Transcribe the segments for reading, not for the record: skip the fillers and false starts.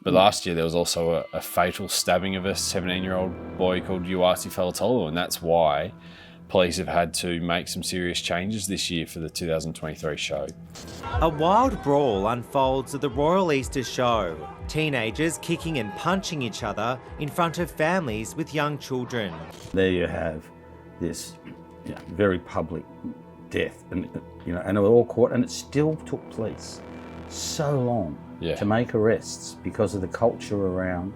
But last year there was also a fatal stabbing of a 17-year-old boy called Uwasi Falatolu, and that's why police have had to make some serious changes this year for the 2023 show. A wild brawl unfolds at the Royal Easter Show. Teenagers kicking and punching each other in front of families with young children. There you have this very public death, and and it was all caught, and it still took police so long to make arrests because of the culture around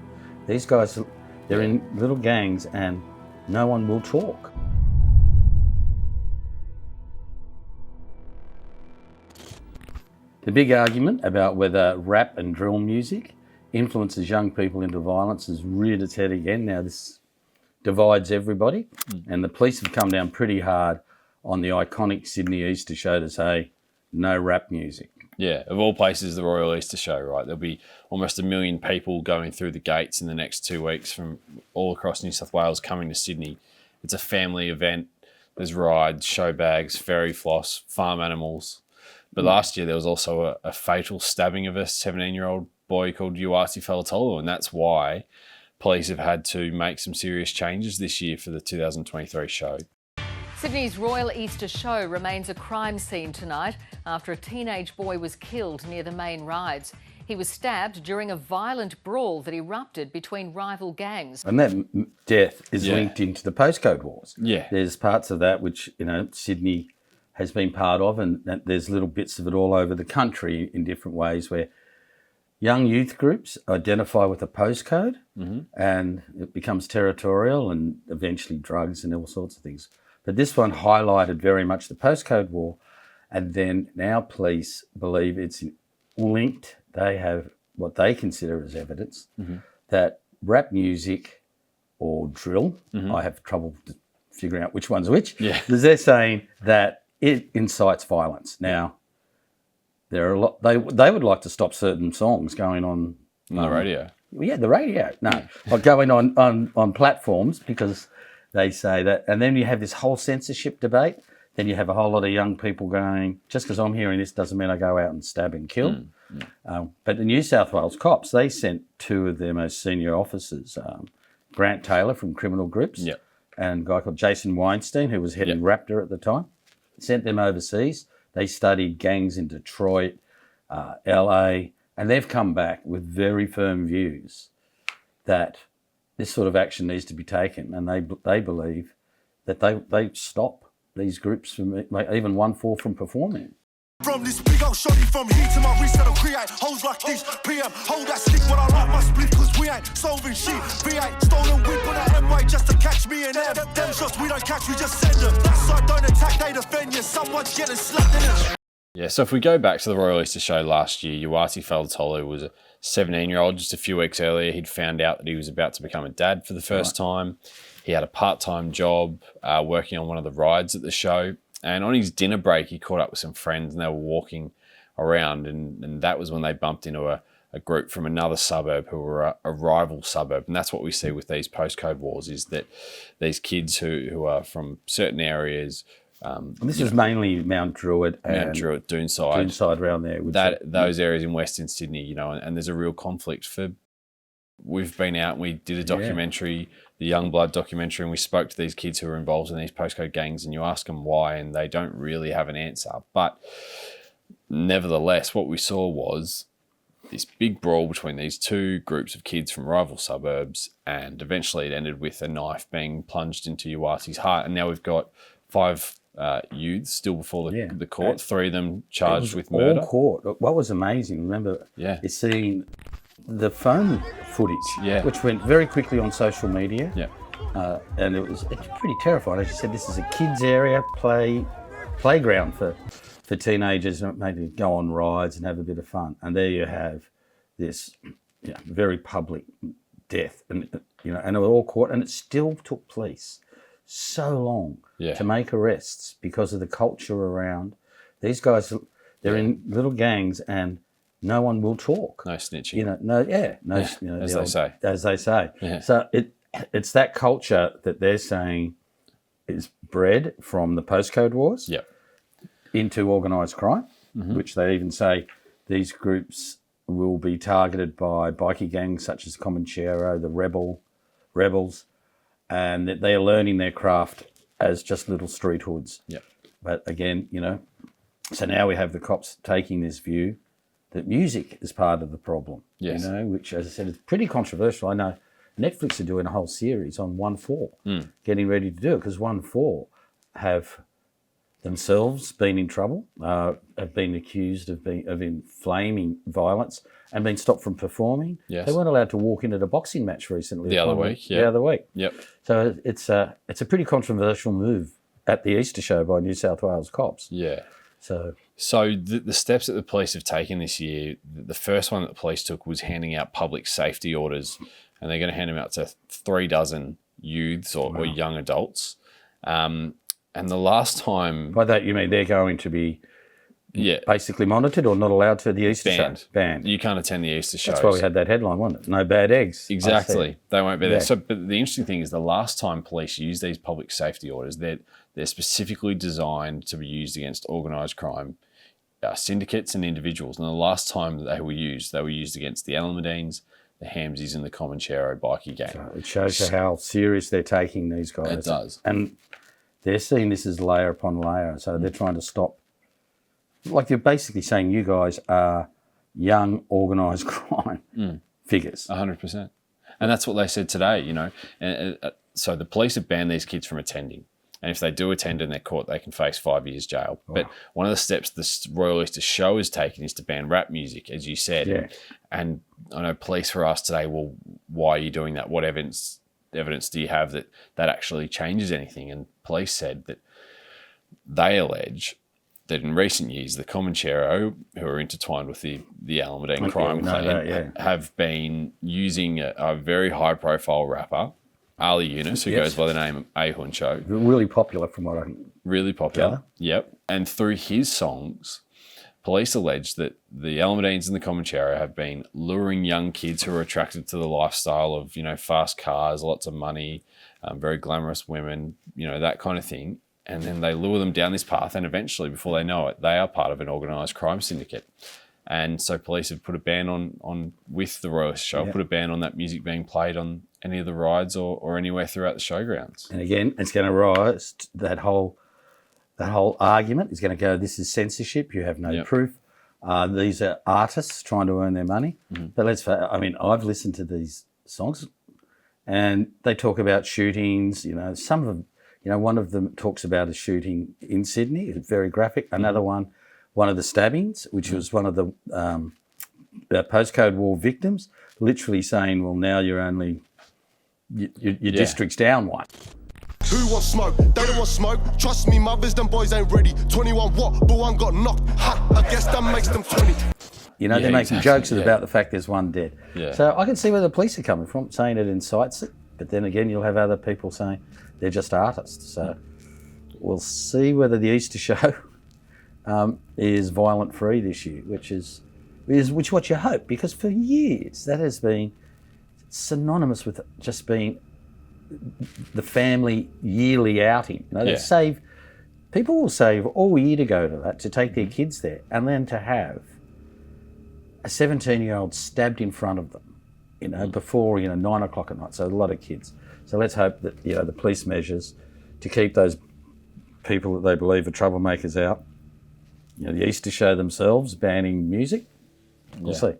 these guys. They're in little gangs and no one will talk. The big argument about whether rap and drill music influences young people into violence has reared its head again. Now this divides everybody, and the police have come down pretty hard on the iconic Sydney Easter Show to say no rap music. Yeah, of all places, the Royal Easter Show, right? There'll be almost 1 million people going through the gates in the next 2 weeks from all across New South Wales coming to Sydney. It's a family event. There's rides, show bags, fairy floss, farm animals. But last year there was also a fatal stabbing of a 17-year-old boy called Uwasi Falatolu, and that's why police have had to make some serious changes this year for the 2023 show. Sydney's Royal Easter Show remains a crime scene tonight after a teenage boy was killed near the main rides. He was stabbed during a violent brawl that erupted between rival gangs. And that death is linked into the postcode wars. Yeah. There's parts of that which, Sydney has been part of, and there's little bits of it all over the country in different ways where young youth groups identify with a postcode and it becomes territorial and eventually drugs and all sorts of things. But this one highlighted very much the postcode war, and then now police believe it's linked. They have what they consider as evidence that rap music or drill, I have trouble figuring out which one's which, because they're saying that it incites violence. Now, there are a lot. They would like to stop certain songs going on the radio. Yeah, the radio. No, like going on platforms, because they say that. And then you have this whole censorship debate. Then you have a whole lot of young people going, just because I'm hearing this doesn't mean I go out and stab and kill. But the New South Wales cops, they sent 2 of their most senior officers, Grant Taylor from Criminal Grips and a guy called Jason Weinstein, who was heading Raptor at the time, sent them overseas. They studied gangs in Detroit, LA, and they've come back with very firm views that this sort of action needs to be taken, and they believe that they stop these groups from, like, even 1-4 from performing. From this big old shorty from here to my wrist, I'll create hoes like this. PM, hold that stick when I like my split, cause we ain't solving shit. V8, stolen whip on that MY just to catch me and them shots we don't catch, we just send them. That side don't attack, they defend you. Someone's getting slapped in it. Yeah, so if we go back to the Royal Easter Show last year, Uwasi Falatolu was a 17-year-old. Just a few weeks earlier, he'd found out that he was about to become a dad for the first time. He had a part-time job working on one of the rides at the show. And on his dinner break, he caught up with some friends and they were walking around. And that was when they bumped into a group from another suburb who were a rival suburb. And that's what we see with these postcode wars, is that these kids who are from certain areas... and this is mainly Mount Druitt and Doonside around there. Those areas in Western Sydney, and there's a real conflict for... We've been out and we did a documentary, the Youngblood documentary, and we spoke to these kids who are involved in these postcode gangs, and you ask them why, and they don't really have an answer. But nevertheless, what we saw was this big brawl between these 2 groups of kids from rival suburbs, and eventually it ended with a knife being plunged into Uwasi's heart. And now we've got 5 youths still before the court, 3 of them charged with murder. All court. What was amazing, remember, is seeing the phone footage, which went very quickly on social media. And it's pretty terrifying. As you said, this is a kids' area, playground for teenagers, maybe go on rides and have a bit of fun. And there you have this very public death, and and it was all caught, and it still took police so long to make arrests because of the culture around these guys. They're in little gangs and no one will talk. No snitching. As they say. Yeah. So it's that culture that they're saying is bred from the postcode wars into organised crime, which they even say these groups will be targeted by bikie gangs such as Comanchero, the Rebels, and that they are learning their craft as just little street hoods. Yep. But again, so now we have the cops taking this view that music is part of the problem. Yes. Which, as I said, is pretty controversial. I know Netflix are doing a whole series on 1-4, getting ready to do it, because 1-4 have themselves been in trouble, have been accused of inflaming violence and been stopped from performing. Yes. They weren't allowed to walk into the boxing match recently. The other week. Yep. So it's a pretty controversial move at the Easter show by New South Wales cops. Yeah. So the steps that the police have taken this year, the first one that the police took was handing out public safety orders, and they're going to hand them out to 36 youths or young adults. And the last time... By that you mean they're going to be basically monitored or not allowed to the Easter show? Banned. You can't attend the Easter shows. That's why we had that headline, wasn't it? No bad eggs. Exactly. They won't be there. So, but the interesting thing is the last time police used these public safety orders, they're specifically designed to be used against organised crime, syndicates and individuals. And the last time that they were used against the Alameddines, the Hamsies and the Comanchero bikie gang. So it shows you how serious they're taking these guys. It does. And they're seeing this as layer upon layer. So they're trying to stop. Like you're basically saying you guys are young organised crime figures. 100%. And that's what they said today, And so the police have banned these kids from attending. And if they do attend and they're caught, they can face 5 years jail. Wow. But one of the steps the Royal Easter Show has taken is to ban rap music, as you said. Yeah. And I know police were asked today, well, why are you doing that? What evidence do you have that actually changes anything? And police said that they allege that in recent years, the Comanchero, who are intertwined with the Alameddine crime clan, have been using a very high-profile rapper, Ali Yunus, who goes by the name of Ahuncho. Really popular from what I can Really popular, yep. And through his songs, police allege that the Alameddines and the Comanchero have been luring young kids who are attracted to the lifestyle of, fast cars, lots of money, very glamorous women, that kind of thing. And then they lure them down this path, and eventually, before they know it, they are part of an organised crime syndicate. And so police have put a ban on with the Royal Show, put a ban on that music being played on any of the rides or anywhere throughout the showgrounds. And again, it's going to rise, that whole argument is going to go, this is censorship, you have no proof. These are artists trying to earn their money. But I've listened to these songs and they talk about shootings, some of them, one of them talks about a shooting in Sydney, it's very graphic. Another one of the stabbings, which was one of the postcode war victims, literally saying, well, now you're only, your district's down one. Who wants smoke? They don't want smoke. Trust me, mothers, them boys ain't ready. 21 what? But one got knocked. Ha! I guess that makes them 20. They're making jokes about the fact there's one dead. Yeah. So I can see where the police are coming from, saying it incites it. But then again, you'll have other people saying they're just artists. So we'll see whether the Easter show is violent-free this year, which is what you hope, because for years that has been synonymous with just being the family yearly outing. People will save all year to go to that, to take their kids there, and then to have a 17-year-old stabbed in front of them, before 9 o'clock at night. So a lot of kids. So let's hope that the police measures to keep those people that they believe are troublemakers out. The Easter show themselves banning music. We'll see.